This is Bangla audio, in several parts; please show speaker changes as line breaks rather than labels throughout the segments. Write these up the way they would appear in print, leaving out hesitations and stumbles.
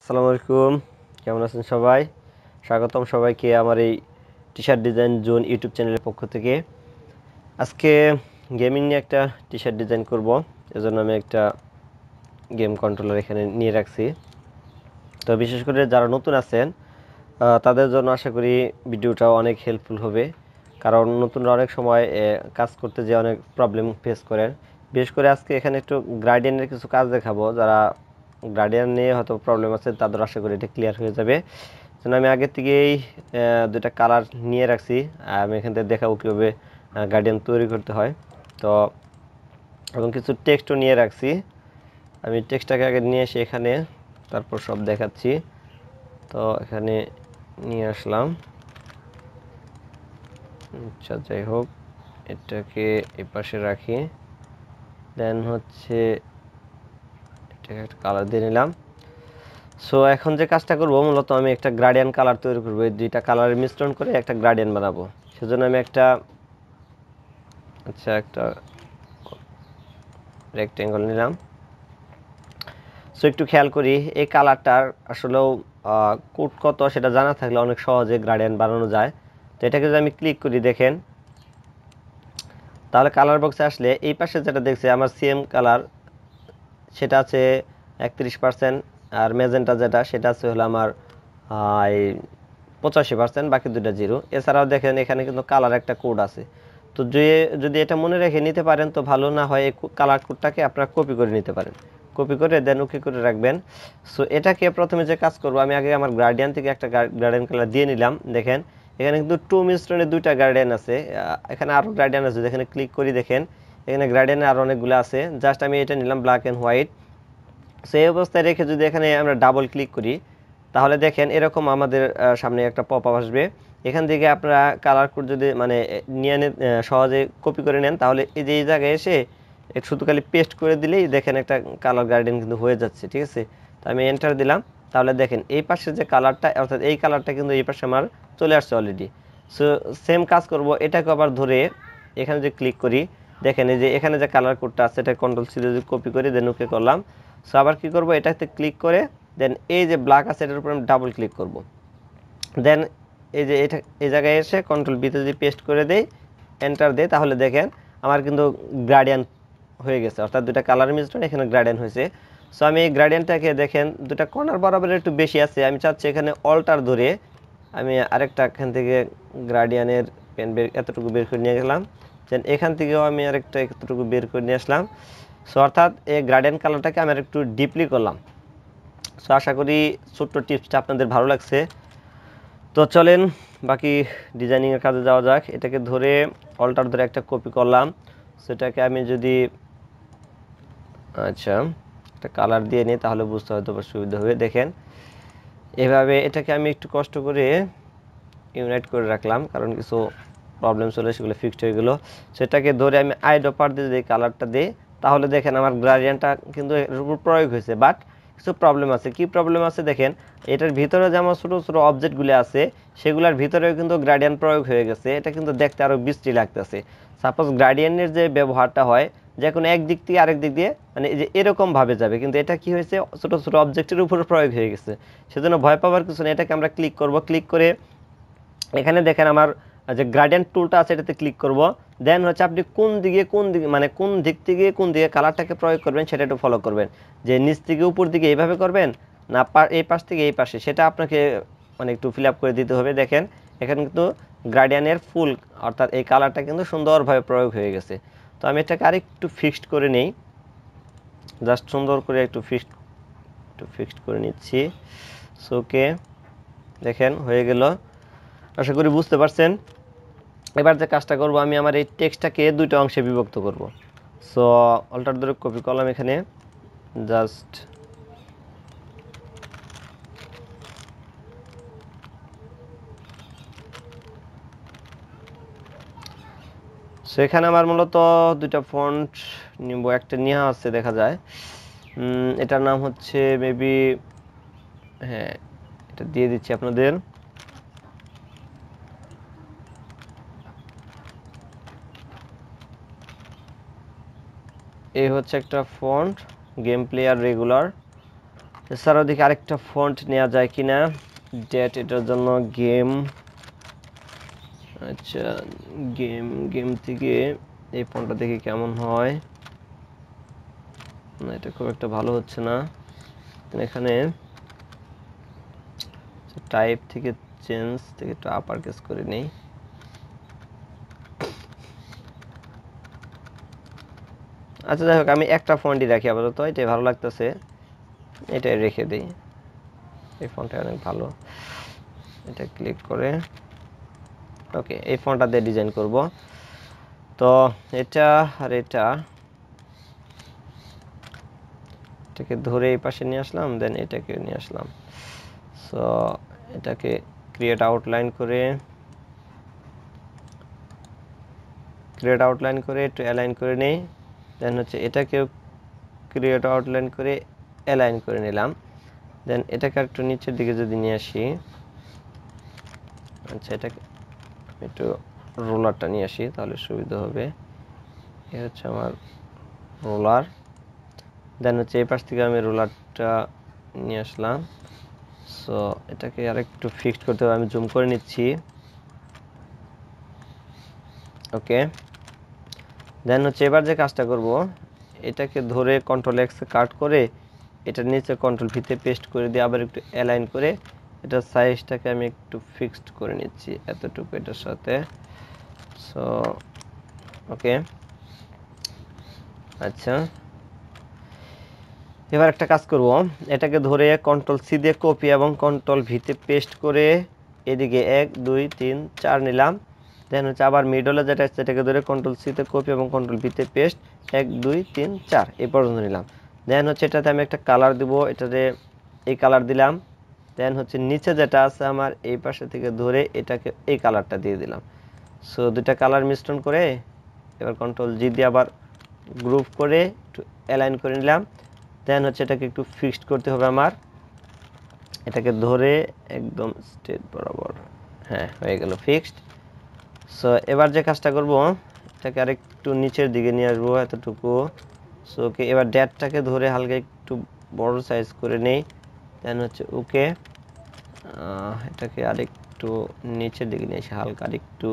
আসসালামু আলাইকুম, কেমন আছেন সবাই? স্বাগতম সবাইকে আমার এই T shirt design zone YouTube চ্যানেলের পক্ষ থেকে। আজকে গেমিং নিয়ে একটা টি শার্ট ডিজাইন করব, এজন্য আমি একটা গেম কন্ট্রোলার এখানে নিয়ে রাখছি। তো বিশেষ করে যারা নতুন আছেন তাদের জন্য আশা করি ভিডিওটা অনেক হেল্পফুল হবে, কারণ নতুনরা অনেক সময় কাজ করতে যেয়ে অনেক প্রবলেম ফেস করেন। বিশেষ করে আজকে এখানে একটু গ্রাডিয়েন্টের কিছু কাজ দেখাবো, যারা গ্রাডিয়েন্ট নিয়ে হয়তো প্রবলেম আছে তাদের আশা করি এটা ক্লিয়ার হয়ে যাবে। যেন আমি আগে থেকেই দুটা কালার নিয়ে রাখছি, আমি এখান থেকে দেখাবো কীভাবে গ্রাডিয়েন্ট তৈরি করতে হয়। তো এবং কিছু টেক্সটও নিয়ে রাখছি, আমি টেক্সটটাকে আগে নিয়ে এসে এখানে তারপর সব দেখাচ্ছি। তো এখানে নিয়ে আসলাম। আচ্ছা, যাই হোক, এটাকে এই পাশে রাখি। দেন হচ্ছে এটাকে একটা কালার দিয়ে নিলাম। সো এখন যে কাজটা করব, মূলত আমি একটা গ্রাডিয়েন্ট কালার তৈরি করব। এই দুইটা কালারের মিশ্রণ করে একটা গ্রাডিয়েন্ট বানাবো। সেজন্য আমি একটা রেক্টেঙ্গল নিলাম। সো একটু খেয়াল করি, এই কালারটার আসলেও কোড কত সেটা জানা থাকলে অনেক সহজে গ্রাডিয়েন্ট বানানো যায়। তো এটাকে যদি আমি ক্লিক করি, দেখেন, তাহলে কালার বক্সে আসলে এই পাশে যেটা দেখছি আমার সিএম কালার, সেটা আছে 31%, আর ম্যাজেন্টা যেটা সেটা আছে হলো আমার এই 85%, বাকি দুটা জিরো। এছাড়াও দেখেন এখানে কিন্তু কালার একটা কোড আছে। তো যদি এটা মনে রেখে নিতে পারেন তো ভালো, না হয় এই কালার কোডটাকে আপনারা কপি করে নিতে পারেন। কপি করে দেন ওকে করে রাখবেন। সো এটাকে প্রথমে যে কাজ করব, আমি আগে আমার গার্ডিয়ান থেকে একটা গার্ডিয়ান কালার দিয়ে নিলাম। দেখেন এখানে কিন্তু টু মিশ্রণে দুইটা গার্ডিয়ান আছে, এখানে আরও গার্ডিয়ান আছে। এখানে ক্লিক করি, দেখেন এখানে গার্ডিয়ানে আরও অনেকগুলো আছে। জাস্ট আমি এটা নিলাম ব্ল্যাক অ্যান্ড হোয়াইট। সো এই অবস্থায় রেখে যদি এখানে আমরা ডাবল ক্লিক করি, তাহলে দেখেন এরকম আমাদের সামনে একটা পপ আপ আসবে। এখান থেকে আপনারা কালার কোড যদি নিয়ে সহজে কপি করে নেন, তাহলে এই যে এই জায়গায় এসে শুধু খালি পেস্ট করে দিলেই দেখেন একটা কালার গার্ডেন কিন্তু হয়ে যাচ্ছে। ঠিক আছে, তো আমি এন্টার দিলাম। তাহলে দেখেন এই পাশে যে কালারটা, অর্থাৎ এই কালারটা কিন্তু এই পাশে আমার চলে আসছে অলরেডি। সো সেম কাজ করব, এটাকে আবার ধরে এখানে যে ক্লিক করি, দেখেন এই যে এখানে যে কালার কোডটা আছে এটা কন্ট্রোল সি দিয়ে কপি করে দেন ওকে করলাম। সো আবার কী করবো, এটাতে ক্লিক করে দেন এই যে ব্ল্যাক আছে এটার উপর আমি ডাবল ক্লিক করব। দেন এই যে এটা এই জায়গায় এসে কন্ট্রোল বিতে যদি পেস্ট করে দেই, এন্টার দেই, তাহলে দেখেন আমার কিন্তু গ্রাডিয়েন্ট হয়ে গেছে, অর্থাৎ দুটা কালার মিশ্রণ এখানে গ্রাডিয়েন্ট হয়েছে। সো আমি এই গ্রাডিয়েন্টটাকে দেখেন দুটা কর্নার বরাবর একটু বেশি আছে, আমি চাচ্ছি এখানে অল্টার ধরে আমি আরেকটা এখান থেকে গ্রাডিয়েন্টের পেন এতটুকু বের করে নিয়ে গেলাম। দেন এখান থেকেও আমি আরেকটা এতটুকু বের করে নিয়ে আসলাম। সো অর্থাৎ এই গ্রাডিয়েন্ট কালারটাকে আমি একটু ডিপলি করলাম। সো আশা করি ছোট্ট টিপসটা আপনাদের ভালো লাগছে। তো চলেন বাকি ডিজাইনিংয়ের কাজে যাওয়া যাক। এটাকে ধরে অল্টার ধরে একটা কপি করলাম। সেটাকে আমি যদি একটা কালার দিয়ে নিই, তাহলে বুঝতে হয়তো সুবিধা হবে। দেখেন এভাবে এটাকে আমি একটু কষ্ট করে ইউনাইট করে রাখলাম, কারণ কিছু প্রবলেম চলে সেগুলো ফিক্সড হয়ে গেলো। সেটাকে ধরে আমি আইড্রপার দিয়ে যদি কালারটা দিই, তাহলে দেখেন আমার গ্রাডিয়েন্টটা কিন্তু এর উপর প্রয়োগ হয়েছে। বাট কিছু প্রবলেম আছে। কি প্রবলেম আছে দেখেন, এটার ভিতরে যেমন ছোটো ছোটো অবজেক্টগুলো আছে সেগুলোর ভিতরেও কিন্তু গ্রাডিয়েন্ট প্রয়োগ হয়ে গেছে। এটা কিন্তু দেখতে আরও বিশ্রী লাগতেছে। সাপোজ গ্রাডিয়েন্টের যে ব্যবহারটা হয়, যে কোনো এক দিক থেকে আরেক দিক দিয়ে এই যে এরকমভাবে যাবে, কিন্তু এটা কি হয়েছে, ছোটো ছোটো অবজেক্টের উপর প্রয়োগ হয়ে গেছে। সেজন্য ভয় পাওয়ার কিছু নেই। এটাকে আমরা ক্লিক করব, ক্লিক করে এখানে দেখেন আমার যে গ্রাডিয়েন্ট টুলটা আছে এটাতে ক্লিক করব। দেন হচ্ছে আপনি কোন দিকে কোন দিক থেকে কোন দিকে কালারটাকে প্রয়োগ করবেন সেটা একটু ফলো করবেন। যে নিচ থেকে উপর দিকে এইভাবে করবেন, না এই পাশ থেকে এই পাশে, সেটা আপনাকে একটু ফিল আপ করে দিতে হবে। দেখেন এখানে কিন্তু গ্রাডিয়েন্টের ফুল অর্থাৎ এই কালারটা কিন্তু সুন্দরভাবে প্রয়োগ হয়ে গেছে। তো আমি এটাকে আরেকটু ফিক্সড করে নেই, জাস্ট সুন্দর করে একটু ফিক্সড করে নিচ্ছি। সো ওকে, দেখেন হয়ে গেল। আশা করি বুঝতে পারছেন। এবার যে কাজটা করব, আমি আমার এই টেক্সটটাকে দুইটা অংশে বিভক্ত করব। সো অল্টার ধরে কপি করলাম, এখানে জাস্ট সো এখানে আমার মূলত দুইটা ফন্ট নিব, একটা নেওয়া আছে দেখা যায়, এটার নাম হচ্ছে মেবি, হ্যাঁ এটা দিয়ে দিচ্ছি আপনাদের। এই হচ্ছে একটা ফন্ট, গেম প্লেয়ার রেগুলার। এছাড়াও দেখি আরেকটা ফন্ট নেওয়া যায় কিনা ডেট এটার জন্য গেম আচ্ছা গেম থেকে এই ফন্টটা দেখি কেমন হয় না এটা খুব একটা ভালো হচ্ছে না এখানে টাইপ থেকে চেঞ্জ থেকে একটু আপার কেস করে নেই আচ্ছা যাই হোক আমি একটা ফন্টই রাখি আপাতত এটাই ভালো লাগতেছে এটাই রেখে দিই এই ফন্টটা অনেক ভালো এটা ক্লিক করে ওকে এই ফন্টটা দিয়ে ডিজাইন করব তো এটা আর এটাকে ধরে এই পাশে নিয়ে আসলাম দেন এটাকে নিয়ে আসলাম সো এটাকে ক্রিয়েট আউটলাইন করে একটু অ্যালাইন করে নেই দেন হচ্ছে এটাকেও ক্রিয়েট আউটলাইন করে অ্যালাইন করে নিলাম দেন এটাকে একটু নিচের দিকে যদি নিয়ে আসি আচ্ছা এটাকে একটু রোলারটা নিয়ে আসি তাহলে সুবিধা হবে এই হচ্ছে আমার রোলার দেন হচ্ছে এই পাশ থেকে আমি রোলারটা নিয়ে আসলাম সো এটাকে আরেকটু ফিক্সড করতে হবে আমি জুম করে নিচ্ছি ওকে দেন হচ্ছে এবার যে কাজটা করব এটাকে ধরে কন্ট্রোল এক্স কাট করে এটার নিচে কন্ট্রোল ভিতে পেস্ট করে দিয়ে আবার একটু অ্যালাইন করে এটার সাইজটাকে আমি একটু ফিক্সড করে নিচ্ছি এতটুকু এটার সাথে সো ওকে আচ্ছা এবার একটা কাজ করব এটাকে ধরে কন্ট্রোল সি দিয়ে কপি এবং কন্ট্রোল ভিতে পেস্ট করে এদিকে 1 2 3 4 নিলাম দেন হচ্ছে আবার মিডলে যেটা আছে সেটাকে ধরে কন্ট্রোল সি তে কপি এবং কন্ট্রোল ভিতে পেস্ট 1 2 3 4 এই পর্যন্ত নিলাম দেন হচ্ছে এটাতে আমি একটা কালার দিব এটাতে এই কালার দিলাম দেন হচ্ছে নিচে যেটা আছে আমার এই পাশে থেকে ধরে এটাকে এই কালারটা দিয়ে দিলাম সো দুইটা কালার মিশ্রণ করে এবার কন্ট্রোল জি দিয়ে আবার গ্রুপ করে একটু অ্যালাইন করে নিলাম দেন হচ্ছে এটাকে একটু ফিক্সড করতে হবে আমার এটাকে ধরে একদম স্ট্রেট বরাবর হ্যাঁ হয়ে গেল ফিক্সড সো এবার যে কাজটা করব এটাকে আরেকটু নিচের দিকে নিয়ে আসবো এতটুকু সো ওকে এবার ড্যাটটাকে ধরে হালকা একটু বড় সাইজ করে নেই দেন হচ্ছে ওকে এটাকে আরেকটু নিচের দিকে নিয়ে এসে হালকা আরেকটু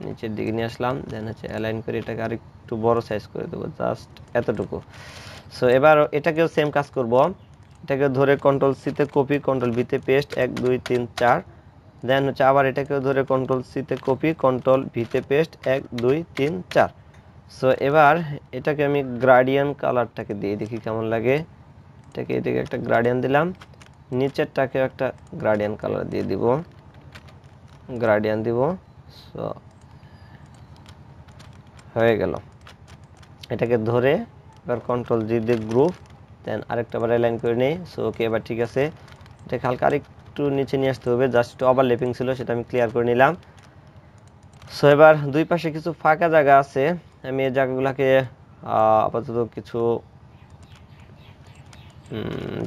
নিচের দিকে নিয়ে আসলাম দেন হচ্ছে অ্যালাইন করে এটাকে আরেকটু বড় সাইজ করে দেবো জাস্ট এতটুকু সো এবার এটাকেও সেম কাজ করব এটাকে ধরে কন্ট্রোল সি তে কপি কন্ট্রোল ভি তে পেস্ট 1 2 3 4 দেন হচ্ছে আবার এটাকেও ধরে কন্ট্রোল সি তে কপি কন্ট্রোল ভি তে পেস্ট 1 2 3 4 সো এবার এটাকে আমি গ্রেডিয়েন্ট কালারটাকে দিয়ে দেখি কেমন লাগে এটাকে এদিকে একটা গ্রেডিয়েন্ট দিলাম নিচেরটাকে একটা গ্রেডিয়েন্ট কালার দিয়ে দিব গ্রেডিয়েন্ট দিব সো হয়ে গেল এটাকে ধরে এবার কন্ট্রোল জি দিয়ে গ্রুপ দেন আরেকটা বার অ্যালাইন করে নেই সো ওকে এবার ঠিক আছে এটাকে হালকা আরেকটু নিচে নিয়ে আসতে হবে জাস্ট একটু ওভারল্যাপিং ছিল সেটা আমি ক্লিয়ার করে নিলাম সো এবার দুই পাশে কিছু ফাঁকা জায়গা আছে আমি এই জায়গাগুলোকে আপাতত কিছু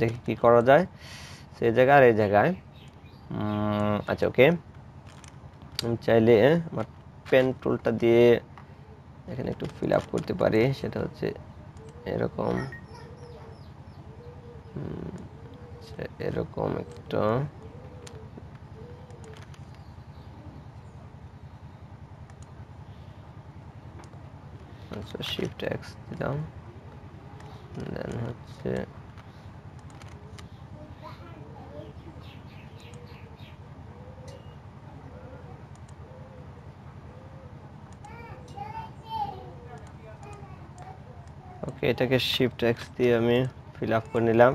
দেখি কি করা যায় সেই জায়গা আর এই জায়গায় আচ্ছা ওকে আমি চাইলে আমার পেন টুলটা দিয়ে এখানে একটু ফিল আপ করতে পারি সেটা হচ্ছে এরকম এরকম একটা আচ্ছা শিফট এক্স দিলাম দেন হচ্ছে ওকে এটাকে শিফট এক্স দিয়ে আমি ফিল আপ করে নিলাম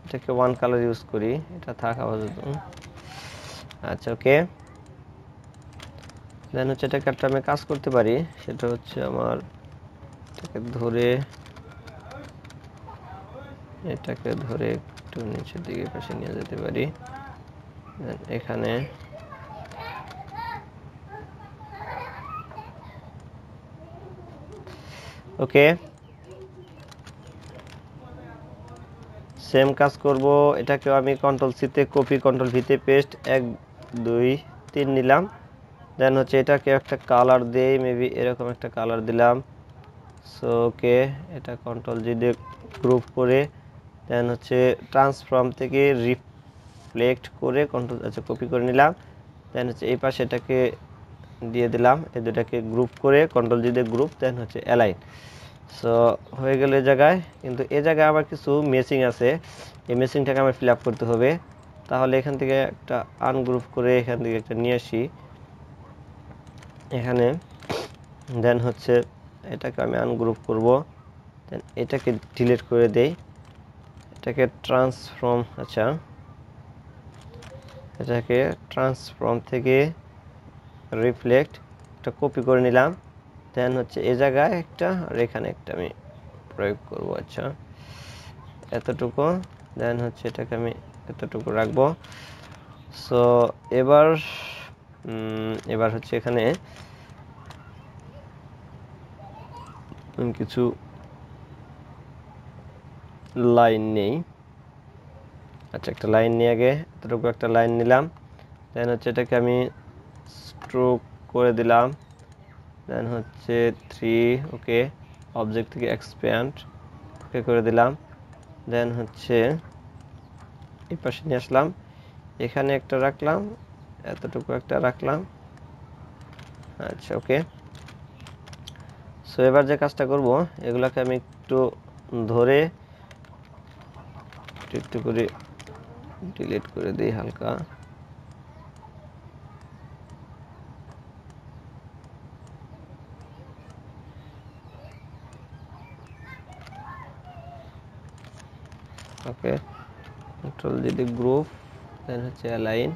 এটাকে ওয়ান কালার ইউজ করি এটা থাক আপাতত আচ্ছা ওকে দেন হচ্ছে এটাকে একটা আমি কাজ করতে পারি সেটা হচ্ছে আমার এটাকে ধরে একটু নিচের দিকে পাশে নিয়ে যেতে পারি এখানে ওকে সেম কাজ করব এটাকে আমি কন্ট্রোল সি তে কপি কন্ট্রোল ভি তে পেস্ট 1 2 3 নিলাম দেন হচ্ছে এটাকে একটা কালার দেই মেবি এরকম একটা কালার দিলাম সো ওকে এটা কন্ট্রোল জি দিয়ে গ্রুপ করে দেন হচ্ছে ট্রান্সফর্ম থেকে রিফ্লেক্ট করে কন্ট্রোল কপি করে নিলাম। দেন হচ্ছে এই পাশে এটাকে দিয়ে দিলাম, এই দুটাকে গ্রুপ করে কন্ট্রোল জি দিয়ে গ্রুপ, দেন হচ্ছে অ্যালাইন। সো হয়ে গেল এই জায়গায়, কিন্তু এই জায়গায় আবার কিছু মেসিং আছে, এই মেসিংটাকে আমার ফিল আপ করতে হবে। তাহলে এখান থেকে একটা আনগ্রুপ করে এখান থেকে একটা নিয়ে আসি এখানে। দেন হচ্ছে এটাকে আমি আনগ্রুপ করব, দেন এটাকে ডিলিট করে দেই, এটাকে ট্রান্সফর্ম এটাকে ট্রান্সফর্ম থেকে রিফ্লেক্ট একটা কপি করে নিলাম। দেন হচ্ছে এই জায়গায় একটা আর এখানে একটা আমি প্রয়োগ করব। এতটুকু, দেন হচ্ছে এটাকে আমি এতটুকু রাখবো। সো এবার এবার হচ্ছে এখানে কিছু লাইন নেই। একটা লাইন নিয়ে আগে এতটুকু একটা লাইন নিলাম। দেন হচ্ছে এটাকে আমি স্ট্রোক করে দিলাম। দেন হচ্ছে 3, ওকে। অবজেক্ট থেকে এক্সপ্যান্ড ওকে করে দিলাম। দেন হচ্ছে এই পাশে নিয়ে আসলাম, এখানে একটা রাখলাম, এতটুকু একটা রাখলাম। ওকে। সো এবার যে কাজটা করব, এগুলাকে আমি একটু ধরে একটু করে ডিলিট করে দিই হালকা। ওকে, কন্ট্রোল জি দিয়ে গ্রুপ, দেন হচ্ছে অ্যালাইন।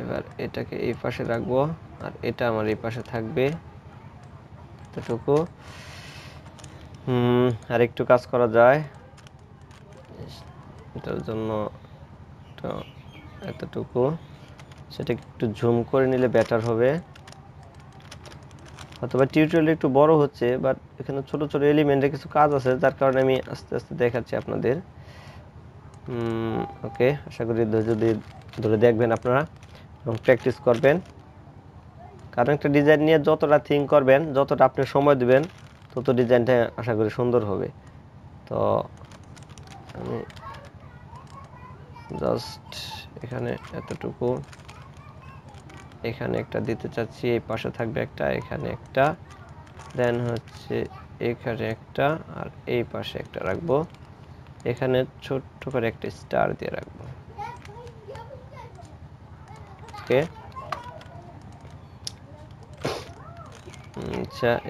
এবার এটাকে এই পাশে রাখবো আর এটা আমার এই পাশে থাকবে এতটুকু। আর একটু কাজ করা যায় এটার জন্য, তো এতটুকু সেটা একটু জুম করে নিলে বেটার হবে। অথবা টিউটোরিয়াল একটু বড় হচ্ছে, বাট এখানে ছোট ছোট এলিমেন্টে কিছু কাজ আছে, যার কারণে আমি আস্তে আস্তে দেখাচ্ছি আপনাদের। ওকে, আশা করি ধৈর্য দিয়ে ধরে দেখবেন আপনারা এবং প্র্যাকটিস করবেন, কারণ একটা ডিজাইন নিয়ে যতটা থিঙ্ক করবেন, যতটা আপনি সময় দিবেন, তত ডিজাইনটা আশা করি সুন্দর হবে। তো আমি জাস্ট এখানে এতটুকু, এখানে একটা দিতে চাচ্ছি, এই পাশে থাকবে একটা, এখানে একটা, দেন হচ্ছে এখানে একটা আর এই পাশে একটা রাখবো, এখানে ছোট্ট করে একটা স্টার দিয়ে রাখবো। ওকে,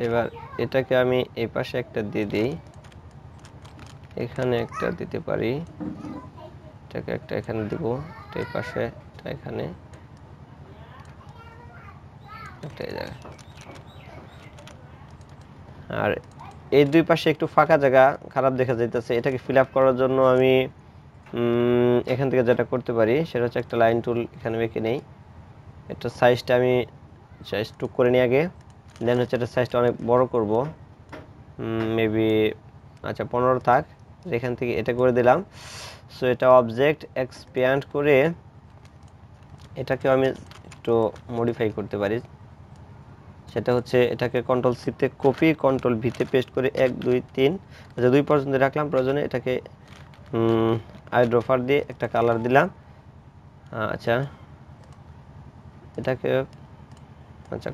এবার এটাকে আমি এই পাশে একটা দিয়ে দিই, এখানে একটা দিতে পারি, এটাকে একটা এখানে দিব, এই পাশে এখানে একটা এই জায়গায়। আর এই দুই পাশে একটু ফাঁকা জায়গা খারাপ দেখা যাইতেছে, এটাকে ফিল আপ করার জন্য আমি এখান থেকে যেটা করতে পারি সেটা হচ্ছে একটা লাইন টুল এখানে মেখে নেই। এটা সাইজটা আমি সাইজ টুক করে নিই আগে, দেন হচ্ছে এটা সাইজটা অনেক বড় করব, মেবি 15 থাক, এখান থেকে এটা করে দিলাম। সো এটা অবজেক্ট এক্সপ্যান্ড করে এটাকে আমি একটু মডিফাই করতে পারি, সেটা হচ্ছে এটাকে কন্ট্রোল সিতে কপি, কন্ট্রোল ভিতে পেস্ট করে 1 2 3 2 পর্যন্ত রাখলাম, প্রয়োজনে এটাকে আইড্রপার দিয়ে একটা কালার দিলাম। এটাকে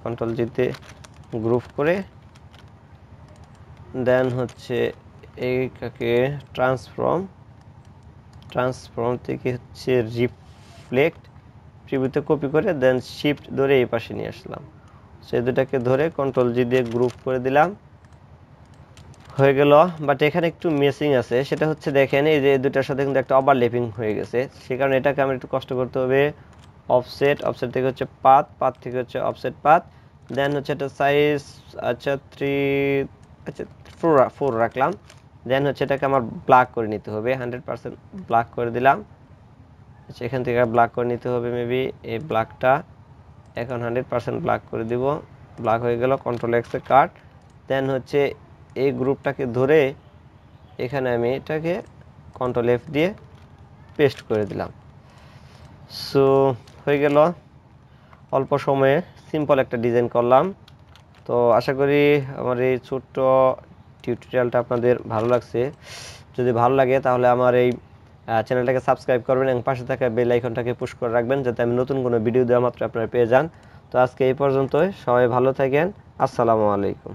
কন্ট্রোল জিতে গ্রুপ করে, দেন হচ্ছে এইটাকে ট্রান্সফর্ম থেকে হচ্ছে রিফ্লেক্ট প্রিভিউতে কপি করে, দেন শিফট ধরে এই পাশে নিয়ে আসলাম। সেই দুটাকে ধরে কন্ট্রোল জি দিয়ে গ্রুপ করে দিলাম, হয়ে গেল। বাট এখানে একটু মেসিং আছে, সেটা হচ্ছে দেখেন এই যে দুটার সাথে কিন্তু একটা ওভারল্যাপিং হয়ে গেছে, সে কারণে এটাকে আমার একটু কষ্ট করতে হবে। অফসেট থেকে হচ্ছে পাথ থেকে হচ্ছে অফসেট পাথ, দেন হচ্ছে এটা সাইজ 3 4 রাখলাম। দেন হচ্ছে এটাকে আমার ব্ল্যাক করে নিতে হবে, 100% ব্ল্যাক করে দিলাম। এখান থেকে ব্ল্যাক করে নিতে হবে, মেবি এই ব্ল্যাকটা এখন 100% ব্ল্যাক করে দিব। ব্ল্যাক হয়ে গেল, কন্ট্রোল এক্সে কাট, দেন হচ্ছে এই গ্রুপটাকে ধরে এখানে আমি এটাকে কন্ট্রোল এফ দিয়ে পেস্ট করে দিলাম। সো হয়ে গেল, অল্প সময়ে সিম্পল একটা ডিজাইন করলাম। তো আশা করি আমার এই ছোট্ট টিউটোরিয়ালটা আপনাদের ভালো লাগছে যদি ভালো লাগে তাহলে আমার এই চ্যানেলটাকে সাবস্ক্রাইব করবেন এবং পাশে থাকা বেল আইকনটাকে পুশ করে রাখবেন যাতে আমি নতুন কোনো ভিডিও দেওয়া মাত্র আপনারা পেয়ে যান। তো আজকে এই পর্যন্তই, সবাই ভালো থাকেন। আসসালামু আলাইকুম।